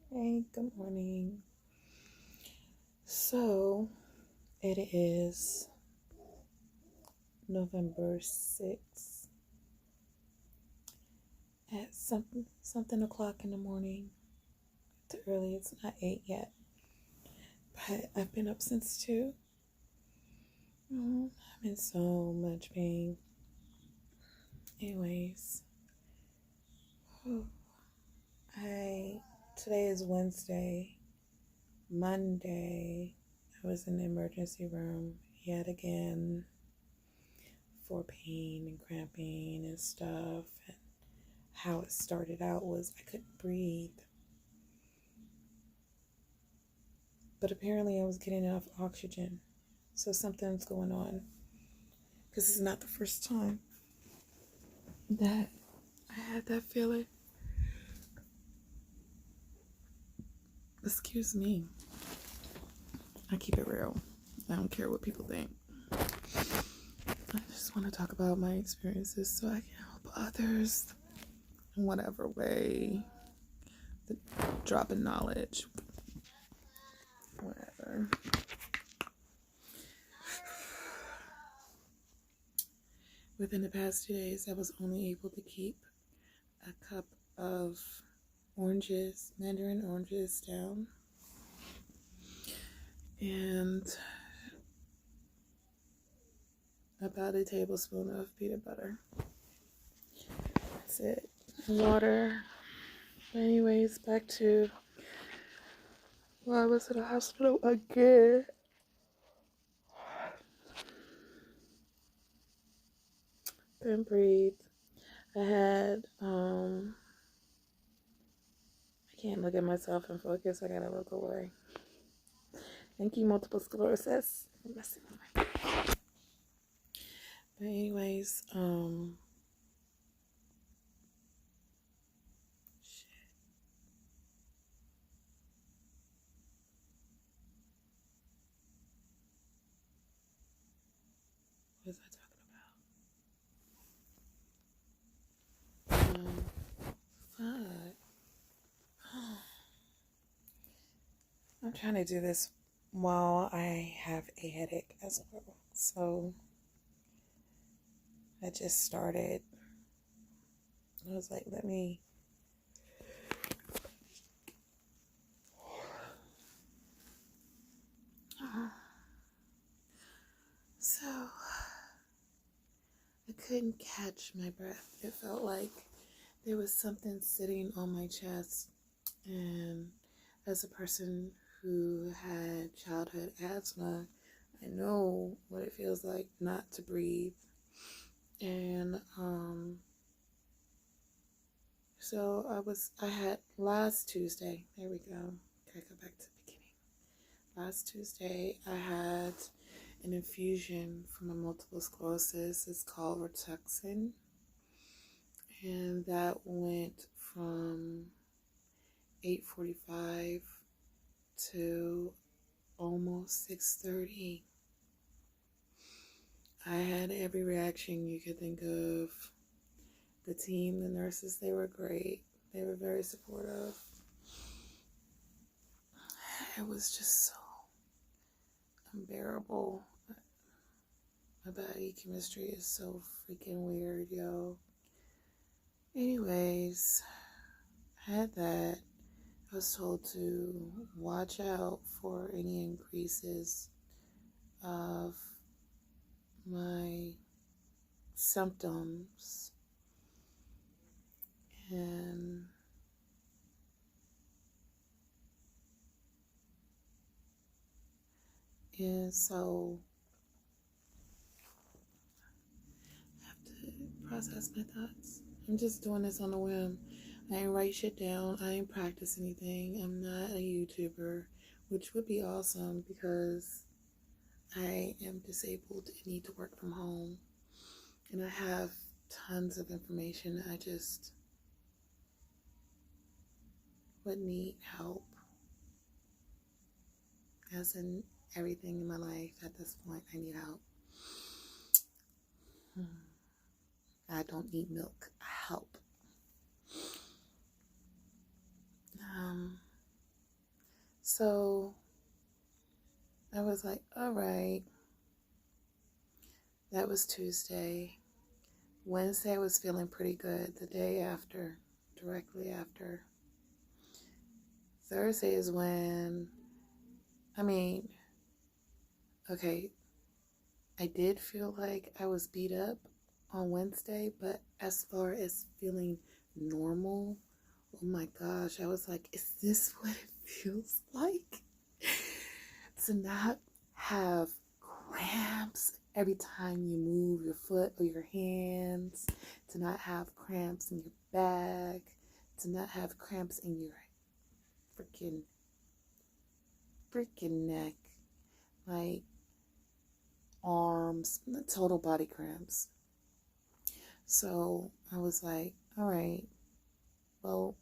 Hey, good morning. So, it is November 6th at something o'clock in the morning. Too early, it's not 8 yet. But I've been up since 2. I'm in so much pain. Anyways, today is Wednesday. Monday, I was in the emergency room yet again for pain and cramping and stuff. And how it started out was I couldn't breathe. But apparently I was getting enough oxygen. So something's going on. Because it's not the first time that I had that feeling. Excuse me. I keep it real. I don't care what people think. I just want to talk about my experiences so I can help others in whatever way. The drop in knowledge. Whatever. Within the past 2 days, I was only able to keep a cup of oranges, mandarin oranges down, and about a tablespoon of peanut butter. That's it. Water. Anyways, back to I was in the hospital again. Couldn't breathe. I had I can't look at myself and focus. I gotta look away. Thank you, multiple sclerosis, for messing with my brain. But anyways, shit. What was I talking about? Fuck. I'm trying to do this while I have a headache as well. So I just started. I was like, let me. So I couldn't catch my breath. It felt like there was something sitting on my chest. And as a person who had childhood asthma, I know what it feels like not to breathe. And so I had last Tuesday, there we go. Okay, go back to the beginning. Last Tuesday, I had an infusion for my multiple sclerosis. It's called Rituxan. And that went from 8:45 to almost 6:30. I had every reaction you could think of. The team, the nurses, they were great. They were very supportive. It was just so unbearable. My body chemistry is so freaking weird, yo. Anyways, I had that. I was told to watch out for any increases of my symptoms. And so I have to process my thoughts. I'm just doing this on a whim. I ain't write shit down. I ain't practice anything. I'm not a YouTuber, which would be awesome because I am disabled and need to work from home. And I have tons of information. I just would need help. As in everything in my life at this point, I need help. I don't need milk. Help. So I was like, all right, that was Tuesday. Wednesday I was feeling pretty good. The day after, directly after. Thursday is when, okay, I did feel like I was beat up on Wednesday, but as far as feeling normal, oh my gosh, I was like, is this what it feels like? To not have cramps every time you move your foot or your hands, to not have cramps in your back, to not have cramps in your freaking neck, like arms, total body cramps. So I was like, all right, well,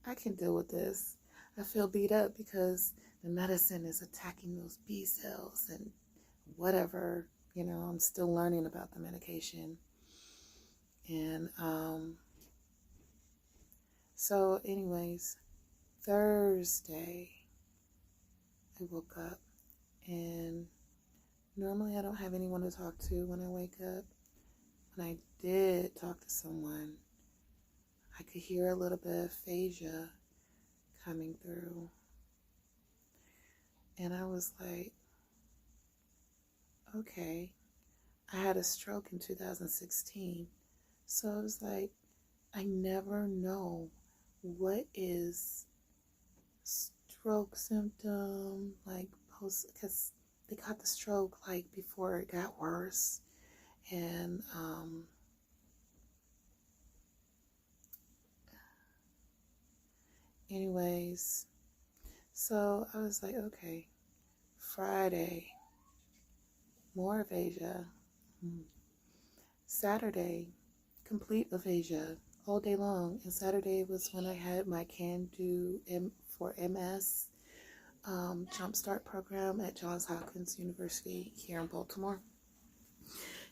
I can deal with this. I feel beat up because the medicine is attacking those B cells and whatever. I'm still learning about the medication. And so anyways, Thursday, I woke up, and normally I don't have anyone to talk to when I wake up. When I did talk to someone, I could hear a little bit of aphasia coming through. And I was like, okay, I had a stroke in 2016. So it was like, I never know what is stroke symptom, like post, because they got the stroke like before it got worse. And anyways, so I was like, okay, Friday, more aphasia. Saturday, complete aphasia all day long. And Saturday was when I had my Do MS Jumpstart Program at Johns Hopkins University here in Baltimore.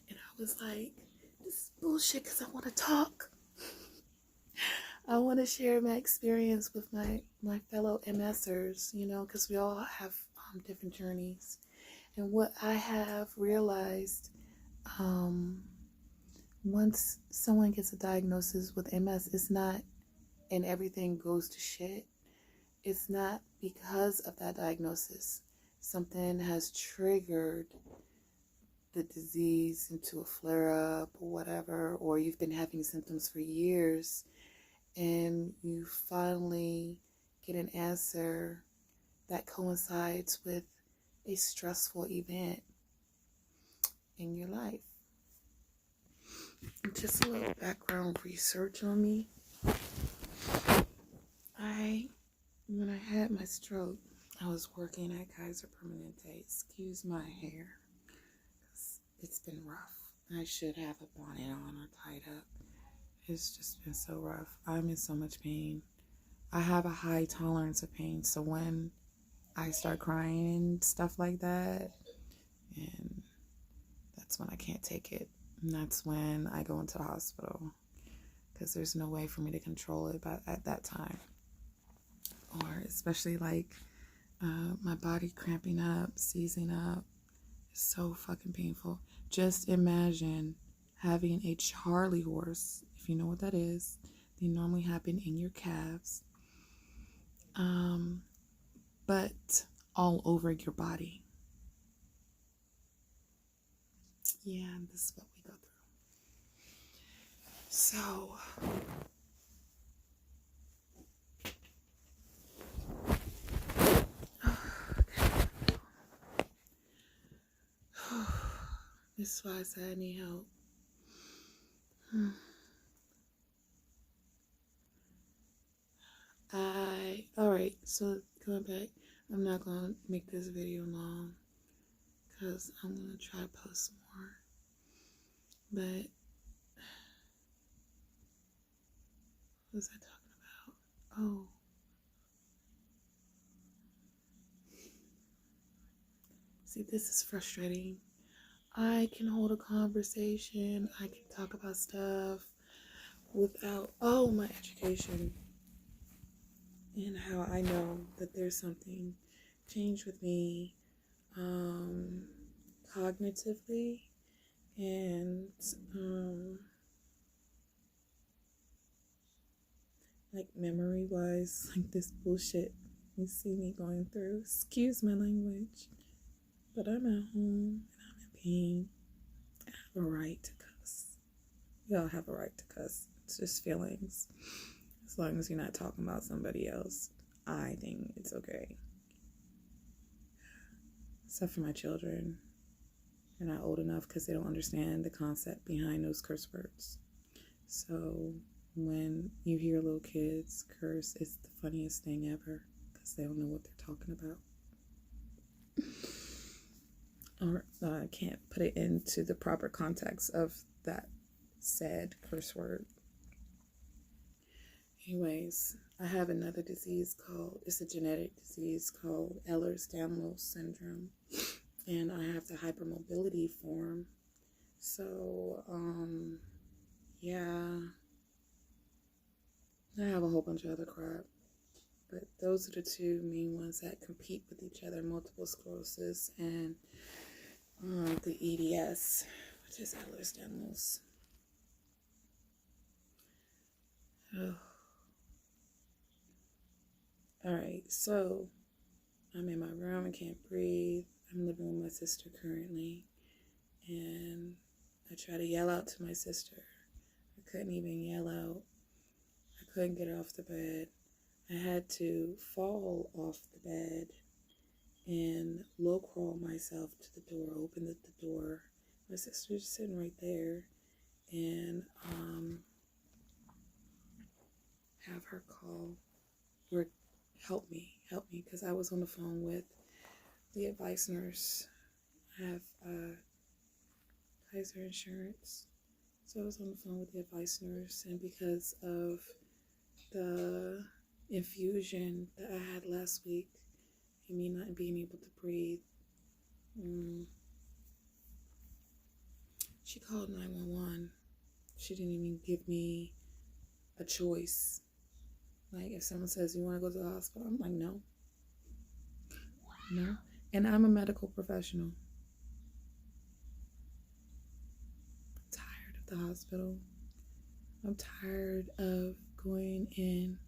And I was like, this is bullshit because I want to talk. I want to share my experience with my fellow MSers, because we all have different journeys. And what I have realized, once someone gets a diagnosis with MS, it's not, and everything goes to shit, it's not because of that diagnosis. Something has triggered the disease into a flare-up or whatever, or you've been having symptoms for years, and you finally get an answer that coincides with a stressful event in your life. Just a little background research on me. When I had my stroke, I was working at Kaiser Permanente. Excuse my hair, because it's been rough. I should have a bonnet on or tied up. It's just been so rough. I'm in so much pain. I have a high tolerance of pain, so when I start crying and stuff like that, and that's when I can't take it. And that's when I go into the hospital, because there's no way for me to control it at that time. Or especially like my body cramping up, seizing up. It's so fucking painful. Just imagine having a Charlie horse, if you know what that is. They normally happen in your calves. But all over your body. Yeah, this is what we go through. So, this is why I said I need help. Alright, so going back, I'm not going to make this video long, because I'm going to try to post more. But, what was I talking about? Oh. See, this is frustrating. I can hold a conversation, I can talk about stuff without, my education and how I know that there's something changed with me cognitively and like memory wise, like this bullshit you see me going through. Excuse my language, but I'm at home and I'm in pain. I have a right to cuss. We all have a right to cuss. It's just feelings. As long as you're not talking about somebody else, I think it's okay. Except for my children. They're not old enough because they don't understand the concept behind those curse words. So when you hear little kids curse, it's the funniest thing ever because they don't know what they're talking about. Or I can't put it into the proper context of that said curse word. Anyways, I have another disease it's a genetic disease called Ehlers-Danlos syndrome, and I have the hypermobility form. So, yeah, I have a whole bunch of other crap, but those are the two main ones that compete with each other: multiple sclerosis and the EDS, which is Ehlers-Danlos. Oh. Alright, so I'm in my room, I can't breathe. I'm living with my sister currently, and I try to yell out to my sister. I couldn't even yell out. I couldn't get off the bed. I had to fall off the bed and low crawl myself to the door, open the door. My sister's sitting right there, and have her call or help me, because I was on the phone with the advice nurse. I have Kaiser insurance, so I was on the phone with the advice nurse, and because of the infusion that I had last week and me not being able to breathe, she called 911. She didn't even give me a choice. Like, if someone says, you want to go to the hospital? I'm like, no. And I'm a medical professional. I'm tired of the hospital. I'm tired of going in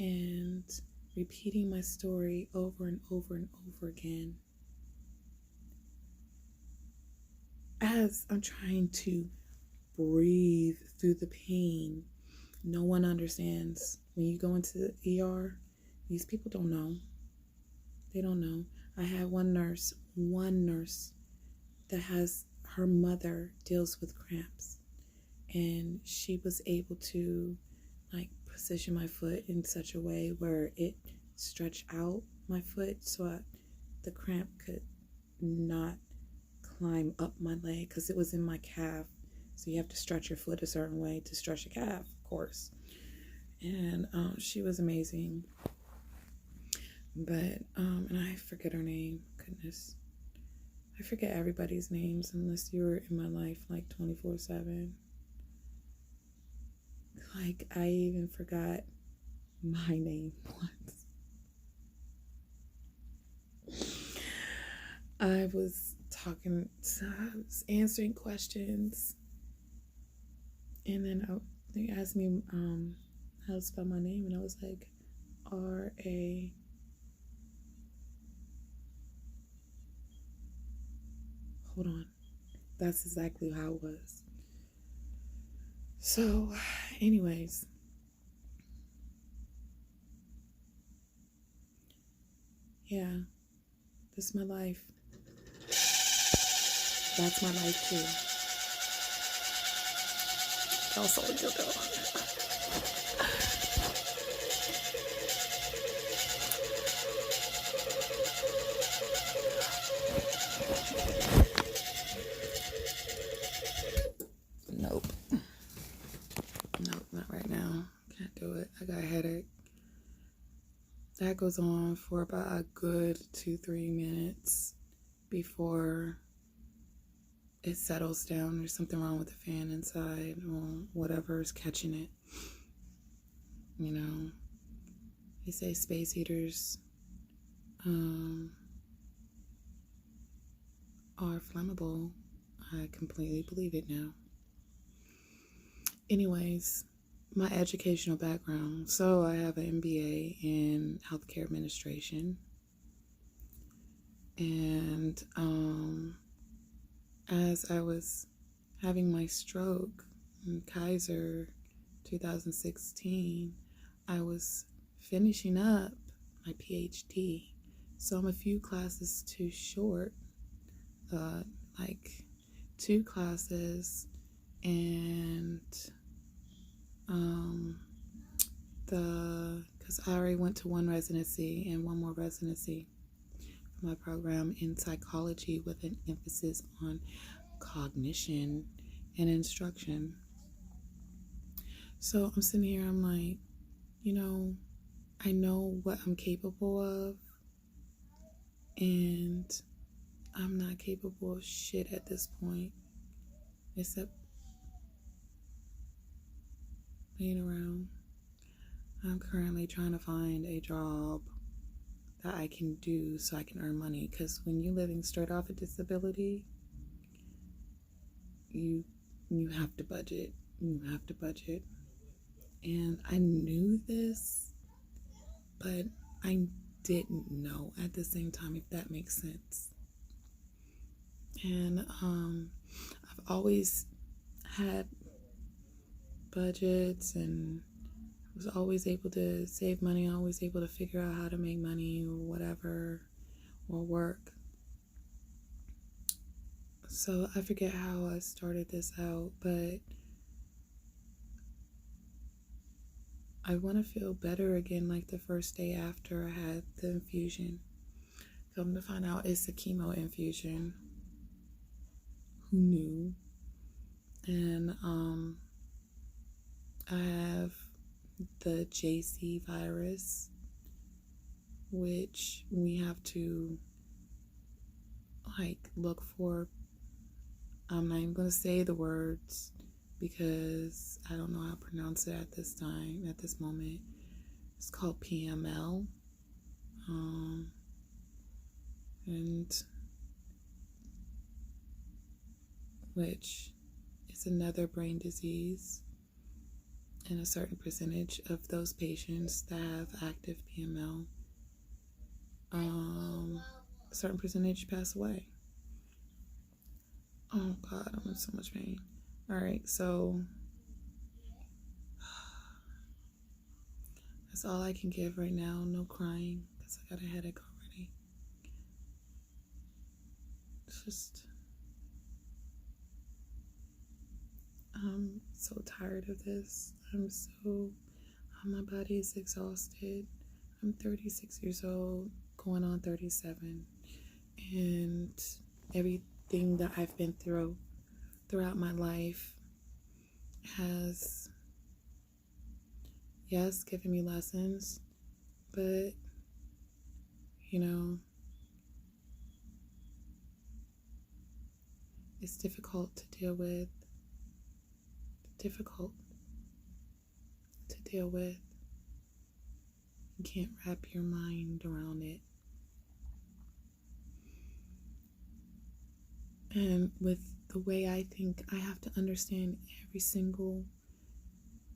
and repeating my story over and over and over again. As I'm trying to breathe through the pain, no one understands. When you go into the ER, these people don't know. They don't know. I had one nurse that has, her mother deals with cramps, and she was able to like position my foot in such a way where it stretched out my foot so the cramp could not climb up my leg, because it was in my calf. So you have to stretch your foot a certain way to stretch a calf, of course. And she was amazing. But, and I forget her name. Goodness. I forget everybody's names unless you're in my life like 24/7. Like, I even forgot my name once. I was answering questions, and then they asked me how to spell my name, and I was like, R-A. Hold on. That's exactly how it was. So, anyways, yeah, this is my life. That's my life too. Also a dildo. Nope, not right now. Can't do it. I got a headache. That goes on for about a good 2-3 minutes before it settles down. There's something wrong with the fan inside, or whatever is catching it. You know, they say space heaters are flammable. I completely believe it now. Anyways, my educational background. So I have an MBA in healthcare administration. And as I was having my stroke in Kaiser 2016, I was finishing up my PhD. So I'm a few classes too short, like 2 classes, and because I already went to 1 residency and 1 more residency for my program in psychology with an emphasis on cognition and instruction. So I'm sitting here, I'm like, I know what I'm capable of, and I'm not capable of shit at this point, except being around. I'm currently trying to find a job that I can do so I can earn money, because when you're living straight off a disability, you have to budget. You have to budget. And I knew this, but I didn't know at the same time, if that makes sense. And I've always had budgets, and was always able to save money, always able to figure out how to make money or whatever, or work. So I forget how I started this out, but I want to feel better again, like the first day after I had the infusion. Come to find out it's a chemo infusion. Who knew? And I have the JC virus, which we have to look for. I'm not even going to say the words because I don't know how to pronounce it at this moment. It's called PML. And which is another brain disease, and a certain percentage of those patients that have active PML, a certain percentage pass away. Oh God, I'm in so much pain. All right, so that's all I can give right now. No crying, because I got a headache already. It's just, I'm so tired of this. My body is exhausted. I'm 36 years old, going on 37. And everything that I've been through throughout my life has, yes, given me lessons, but, it's difficult to deal with. You can't wrap your mind around it. And with the way I think, I have to understand every single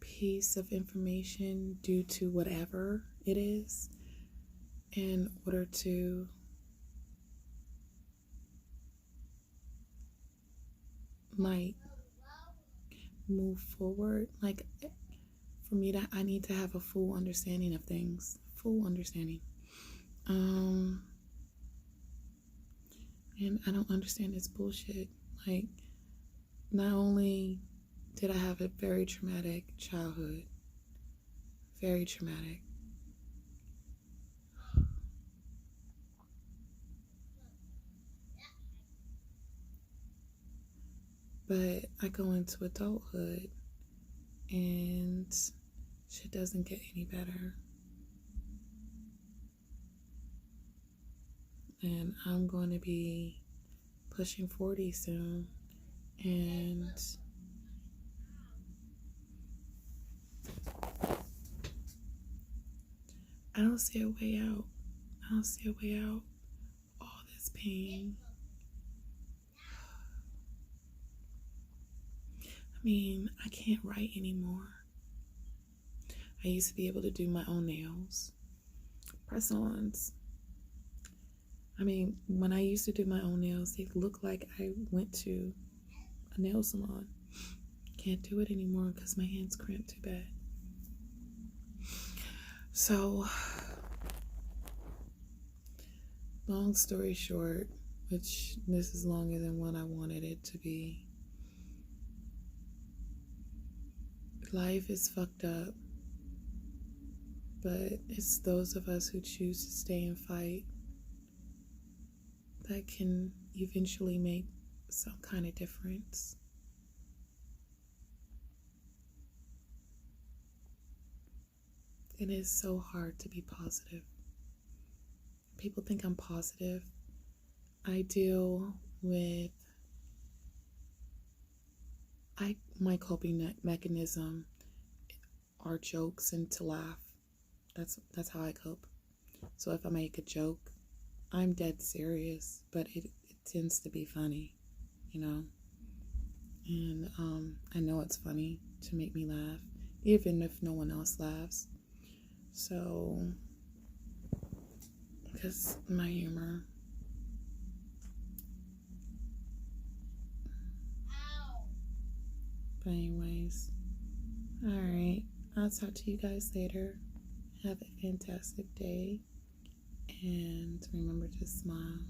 piece of information due to whatever it is in order to move forward. For me, I need to have a full understanding of things. And I don't understand this bullshit. Not only did I have a very traumatic childhood, very traumatic, but I go into adulthood and shit doesn't get any better. And I'm going to be pushing 40 soon, and I don't see a way out. I don't see a way out. All this pain. I mean, I can't write anymore. I used to be able to do my own nails, press-ons. I mean, when I used to do my own nails, they looked like I went to a nail salon. Can't do it anymore because my hands cramp too bad. So, long story short, which this is longer than what I wanted it to be, life is fucked up, but it's those of us who choose to stay and fight that can eventually make some kind of difference. It is so hard to be positive. People think I'm positive. I deal with my coping mechanism are jokes and to laugh. That's how I cope. So if I make a joke, I'm dead serious, but it tends to be funny, you know. And I know it's funny to make me laugh, even if no one else laughs. So, because my humor. But anyways, alright, I'll talk to you guys later. Have a fantastic day, and remember to smile.